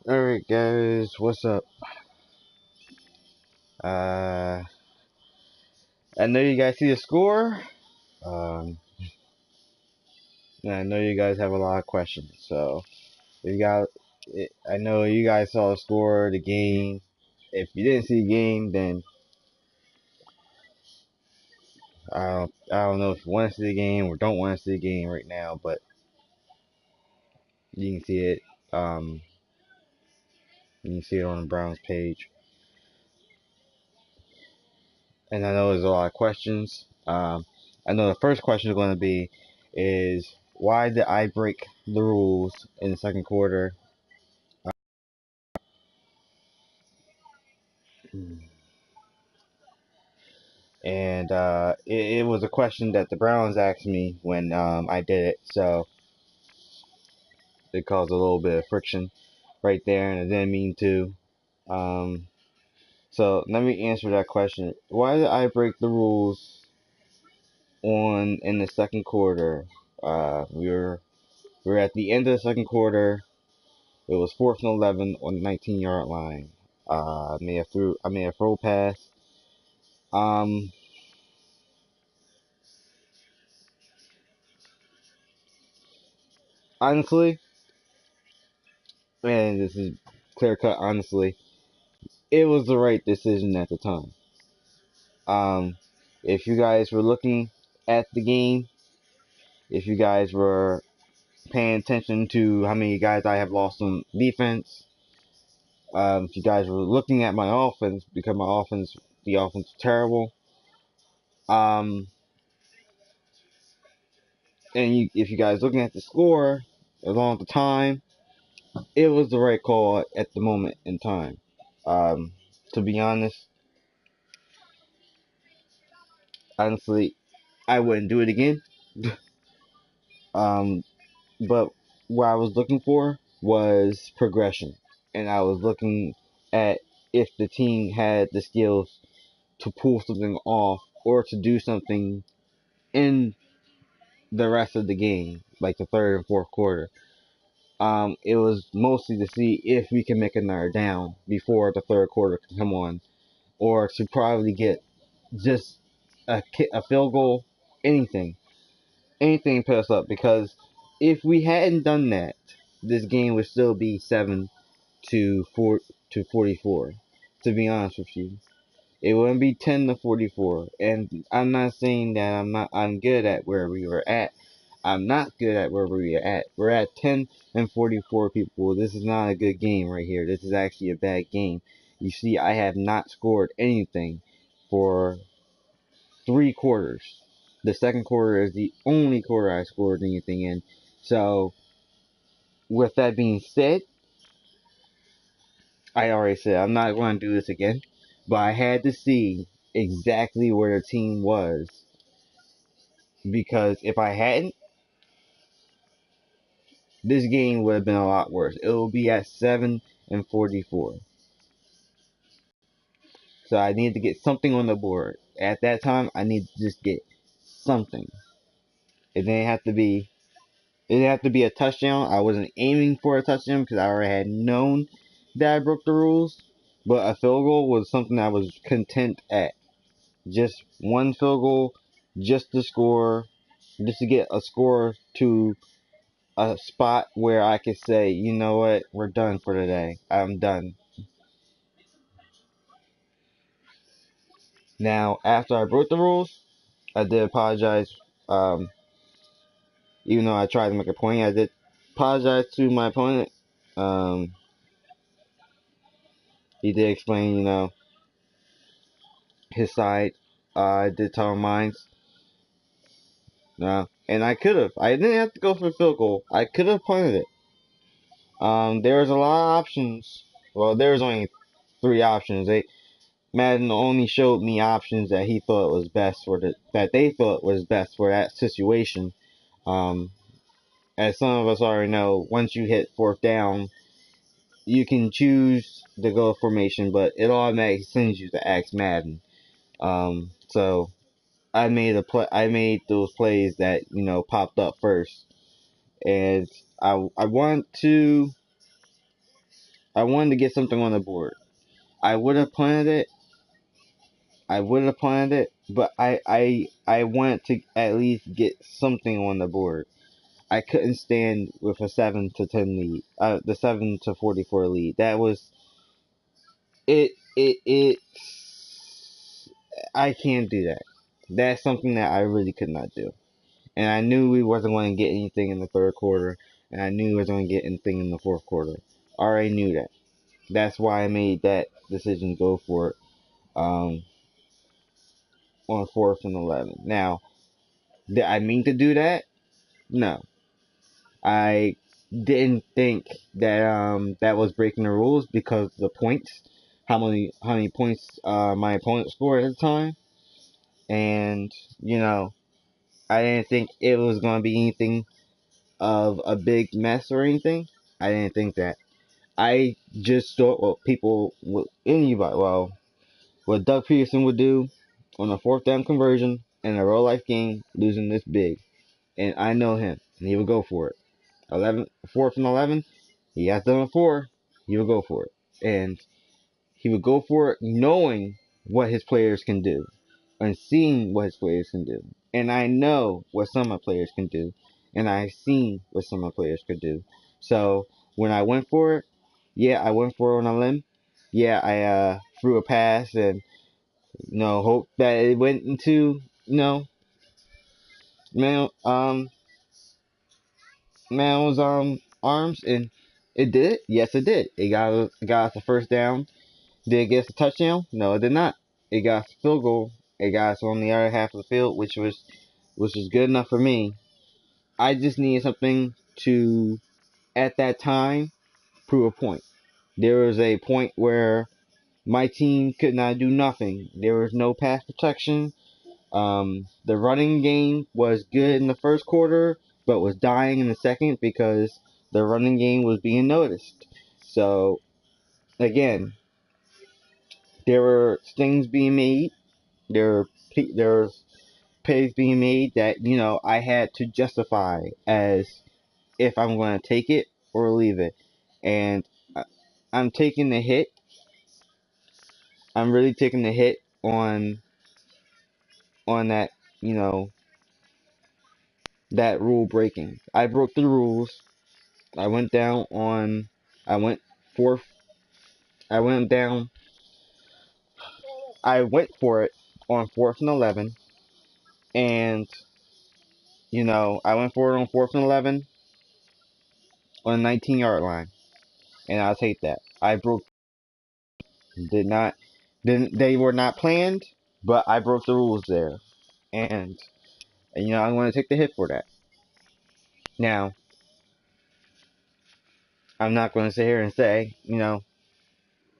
Alright guys, what's up? Uh, I know you guys see the score. Um, and I know you guys have a lot of questions. So, if you got, I know you guys saw the score, the game. If you didn't see the game, then I don't know if you want to see the game or don't want to see the game right now, but you can see it. Um, you can see it on the Browns page. And I know there's a lot of questions. I know the first question is going to be is why did I break the rules in the second quarter? And it was a question that the Browns asked me when I did it, so it caused a little bit of friction right there, and I didn't mean to. Um, so let me answer that question. Why did I break the rules on in the second quarter? We were at the end of the second quarter. It was 4th and 11 on the 19-yard line. I made a throw pass. Um, Honestly, and this is clear cut. Honestly, it was the right decision at the time. Um, if you guys were looking at the game, if you guys were paying attention to how many guys I have lost on defense, if you guys were looking at my offense, because the offense was terrible. Um, if you guys looking at the score along with the time, it was the right call at the moment in time. Um, to be honestly, I wouldn't do it again. Um, but what I was looking for was progression, and I was looking at if the team had the skills to pull something off or to do something in the rest of the game, like the third and fourth quarter. It was mostly to see if we can make another down before the third quarter can come on, or to probably get just a field goal, anything, anything put us up. Because if we hadn't done that, this game would still be 7-44. To be honest with you, it wouldn't be 10-44. And I'm not saying that I'm good at where we were at. I'm not good at where we are at. We're at 10-44, people. This is not a good game right here. This is actually a bad game. You see, I have not scored anything for 3 quarters. The second quarter is the only quarter I scored anything in. So, with that being said, I already said I'm not going to do this again. But I had to see exactly where the team was. Because if I hadn't, this game would have been a lot worse. It will be at 7-44. So I need to get something on the board. At that time, I need to just get something. It didn't have to be. It didn't have to be a touchdown. I wasn't aiming for a touchdown because I already had known that I broke the rules. But a field goal was something I was content at. Just one field goal, just to score, just to get a score to a spot where I could say, you know what, we're done for today. I'm done. Now, after I broke the rules, I did apologize. Um, Even though I tried to make a point, I did apologize to my opponent. Um, he did explain, his side. I did tell him mine. And I could have. I didn't have to go for a field goal. I could have punted it. There was a lot of options. Well, there was only 3 options. Madden only showed me options that he thought was best that they thought was best for that situation. Um, as some of us already know, once you hit 4th down, you can choose the go formation, but it automatically sends you to Axe Madden. So I made those plays that popped up first, and I want to I wanted to get something on the board. I would have planted it. But I wanted to at least get something on the board. I couldn't stand with a 7-10 lead. The 7-44 lead. That was it. I can't do that. That's something that I really could not do. And I knew we wasn't going to get anything in the third quarter, and I knew we wasn't going to get anything in the fourth quarter. I already knew that. That's why I made that decision to go for it on 4th and 11. Now, did I mean to do that? No. I didn't think that that was breaking the rules because the points, how many points my opponent scored at the time, and I didn't think it was going to be anything of a big mess or anything. I didn't think that. I just thought what Doug Peterson would do on a 4th down conversion in a real life game, losing this big, and I know him, and he would go for it. 4th and 11, he has done it before. He would go for it, and he would go for it knowing what his players can do and seeing what his players can do. And I know what some of my players can do, and I've seen what some of my players could do. So when I went for it, yeah, I went for it on a limb. Yeah, I threw a pass and hope that it went into man man's arms, and it did. Yes, it did. It got us the first down. Did it get us a touchdown? No, it did not. It got us a field goal. It got us on the other half of the field, which was good enough for me. I just needed something to, at that time, prove a point. There was a point where my team could not do nothing. There was no pass protection. The running game was good in the first quarter, but was dying in the second because the running game was being noticed. So, again, there were things being made. There were plays being made that I had to justify as if I'm going to take it or leave it, and I'm taking the hit. I'm really taking the hit on that that rule breaking. I broke the rules. I went down on. I went fourth. I went down. I went for it on 4th and 11, and I went for it on 4th and 11 on the 19-yard line, and I'll take that. I broke. Did not. Didn't they were not planned, but I broke the rules there, and I'm going to take the hit for that. Now, I'm not going to sit here and say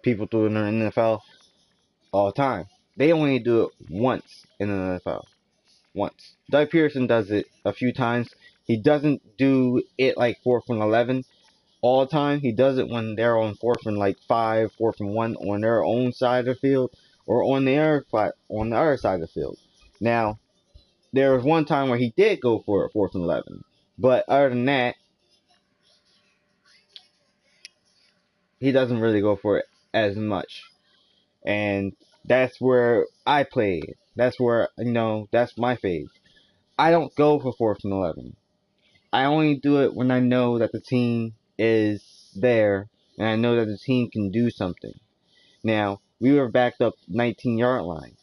people do it in the NFL all the time. They only do it once in the NFL. Once. Doug Peterson does it a few times. He doesn't do it like 4th and 11 all the time. He does it when they're on 4th and 5, 4th and 1 on their own side of the field or on the other side of the field. Now, there was one time where he did go for it 4th and 11, but other than that, he doesn't really go for it as much. And that's where I played. That's where that's my phase. I don't go for 4th and 11. I only do it when I know that the team is there and I know that the team can do something. Now, we were backed up 19-yard line,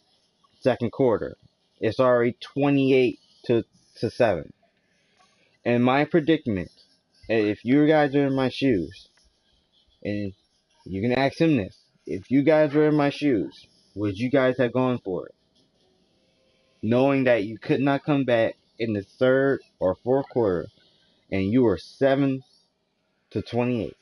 second quarter. It's already 28 to 7. And my predicament, if you guys are in my shoes, and you can ask him this, if you guys were in my shoes, would you guys have gone for it? Knowing that you could not come back in the third or fourth quarter and you were 7 to 28.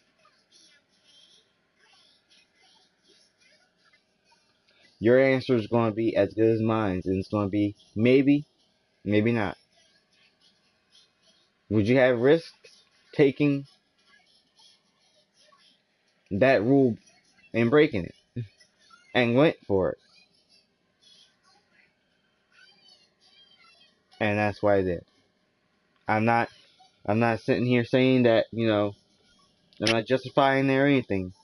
Your answer is going to be as good as mine, and it's going to be maybe, maybe not. Would you have risked taking that rule and breaking it and went for it? And that's what I did. I'm not sitting here saying that I'm not justifying it or anything.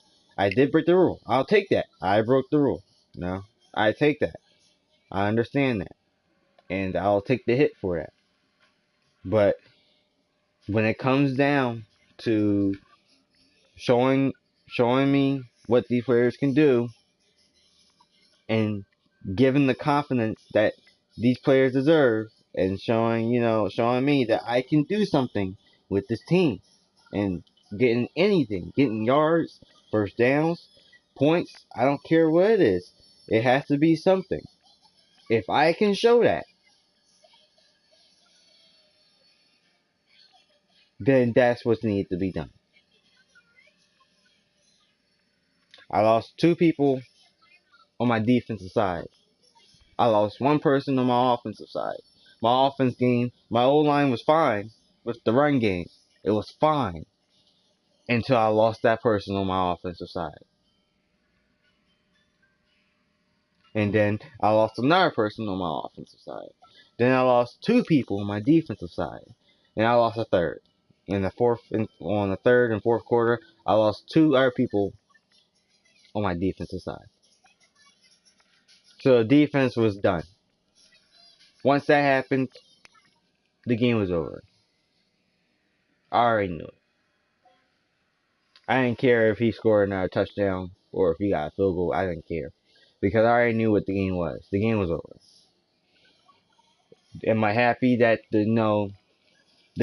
I did break the rule. I'll take that. I broke the rule. No, I take that. I understand that, and I'll take the hit for that. But when it comes down to showing me what these players can do, and giving the confidence that these players deserve, and showing me that I can do something with this team, and getting anything, getting yards, first downs, points, I don't care what it is. It has to be something. If I can show that, then that's what's needed to be done. I lost 2 people on my defensive side. I lost 1 person on my offensive side. My offense game, my O-line was fine with the run game. It was fine until I lost that person on my offensive side. And then I lost another person on my offensive side. Then I lost 2 people on my defensive side. And I lost a third. On the third and fourth quarter, I lost 2 other people on my defensive side. So the defense was done. Once that happened, the game was over. I already knew it. I didn't care if he scored another touchdown or if he got a field goal. I didn't care. Because I already knew what the game was. The game was over. Am I happy that the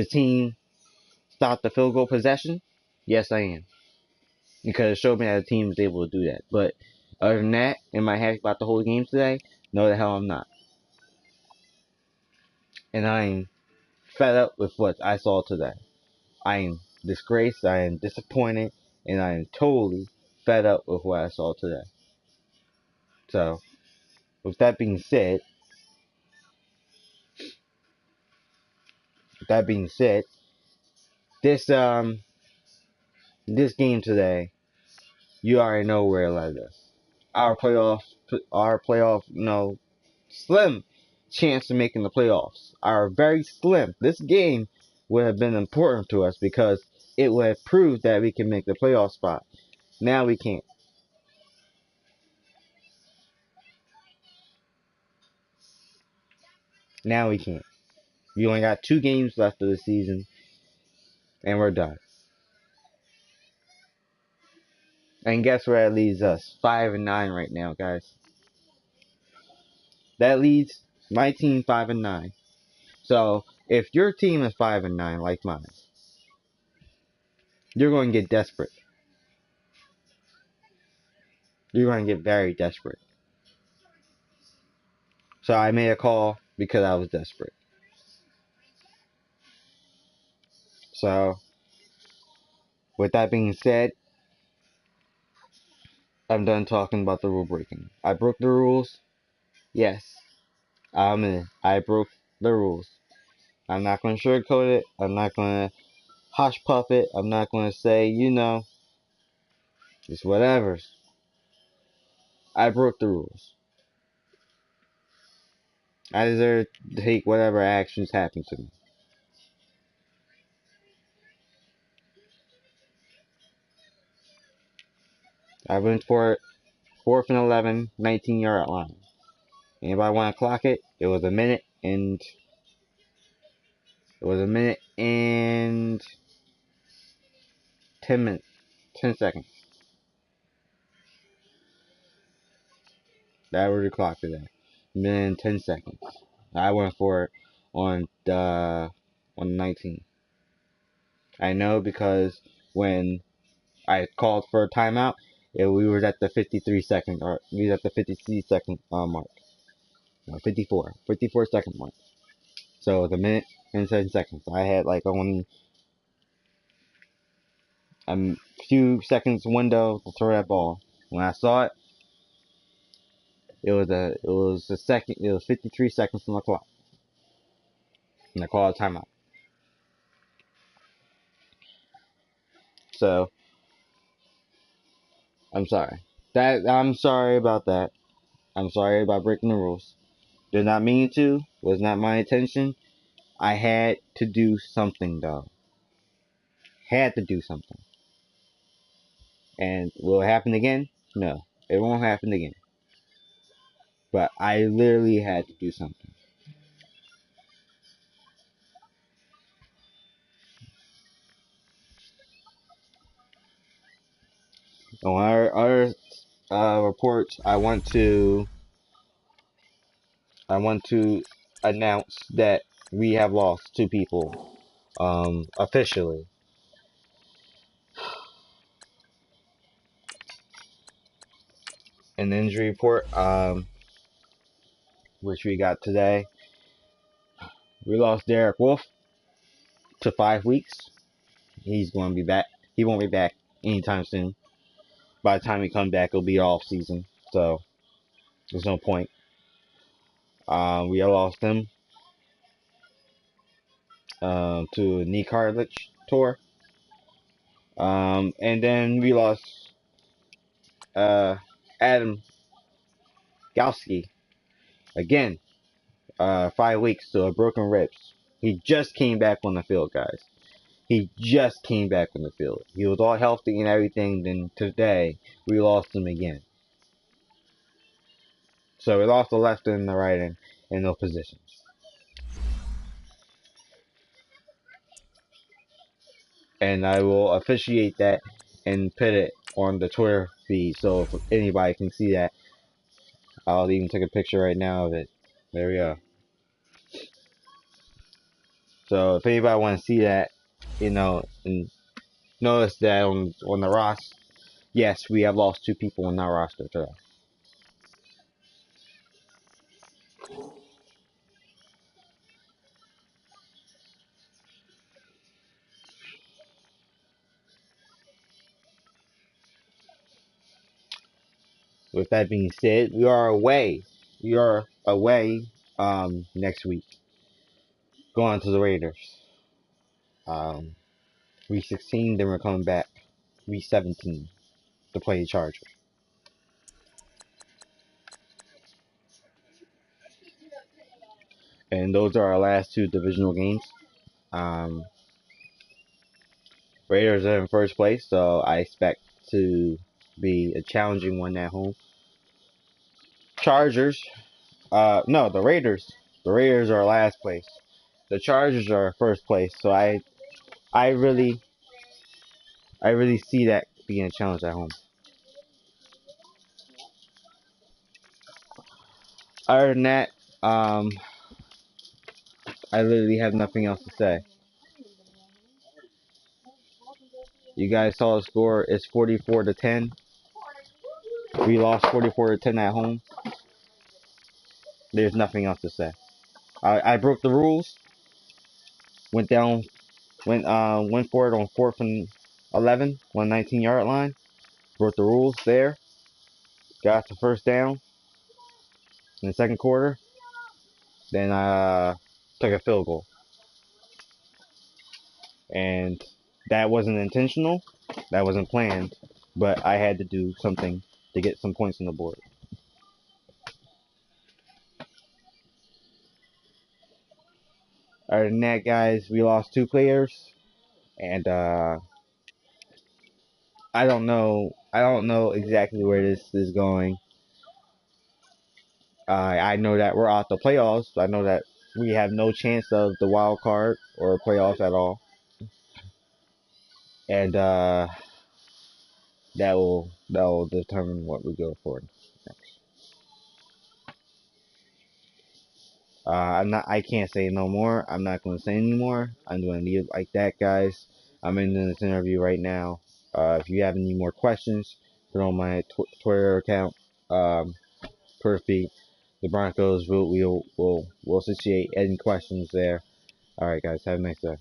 team stopped the field goal possession? Yes, I am. Because it showed me that the team was able to do that. But other than that, am I happy about the whole game today? No, the hell I'm not. And I'm fed up with what I saw today. I am disgraced, I am disappointed, and I am totally fed up with what I saw today. So, with that being said, this game today, you already know where it led us. Our playoff, slim chance of making the playoffs are very slim. This game would have been important to us because it would have proved that we can make the playoff spot. Now we can't. Now we can't. We only got 2 games left of the season, and we're done. And guess where that leaves us? 5-9 right now, guys. That leads my team 5-9. So if your team is 5-9 like mine, you're going to get desperate. You're going to get very desperate. So I made a call because I was desperate. So with that being said, I'm done talking about the rule breaking. I broke the rules. Yes, I broke the rules. I'm not going to sugarcoat it. I'm not going to hush puff it. I'm not going to say, it's whatever. I broke the rules. I deserve to take whatever actions happen to me. I went for it. 4th and 11, 19-yard line. Anybody want to clock it? It was a minute and 10 seconds. That was the clock today. Minute and 10 seconds. I went for it on the 19. I know because when I called for a timeout, we were at the 53-second, or we were at the 53-second mark. No, 54-second mark. So the minute and 10 seconds. I had like only a few seconds window to throw that ball. When I saw it, it was 53 seconds on the clock. And I called a timeout. So I'm sorry. I'm sorry about that. I'm sorry about breaking the rules. Did not mean to. Was not my intention. I had to do something though. Had to do something. And will it happen again? No, it won't happen again. But I literally had to do something. On our other reports, I want to announce that we have lost 2 people officially. An injury report which we got today. We lost Derek Wolf to 5 weeks. He's going to be back. He won't be back anytime soon. By the time he comes back, it'll be off season, so there's no point. We lost him to a knee cartilage tour. And then we lost Adam Galski again, 5 weeks to a broken ribs. He just came back on the field, guys. He just came back on the field. He was all healthy and everything. Then today we lost him again. So we lost the left and the right end in those positions. And I will officiate that and put it on the Twitter feed so if anybody can see that. I'll even take a picture right now of it. There we go. So if anybody want to see that, and notice that on the roster, yes, we have lost 2 people on our roster today. With that being said, we are away. We are away next week. Going to the Raiders. Week 16, then we're coming back week 17 to play the Chargers. And those are our last 2 divisional games. Um, Raiders are in first place, so I expect to be a challenging one at home. Chargers, no, the Raiders. The Raiders are last place. The Chargers are first place, so I really see that being a challenge at home. Other than that, I literally have nothing else to say. You guys saw the score. It's 44-10. We lost 44-10 at home. There's nothing else to say. I broke the rules. Went for it on 4th and 11, 119-yard line. Broke the rules there. Got the first down in the second quarter. Then I took a field goal. And that wasn't intentional. That wasn't planned. But I had to do something to get some points on the board. Other than that, guys, we lost 2 players. And I don't know exactly where this is going. I know that we're out the playoffs. I know that we have no chance of the wild card or playoffs at all. And that will determine what we go for next. I can't say no more. I'm not going to say anymore. I'm going to leave it like that, guys. I'm in this interview right now. If you have any more questions, put on my Twitter account, Twitter feed. The Broncos will situate any questions there. All right, guys. Have a nice day.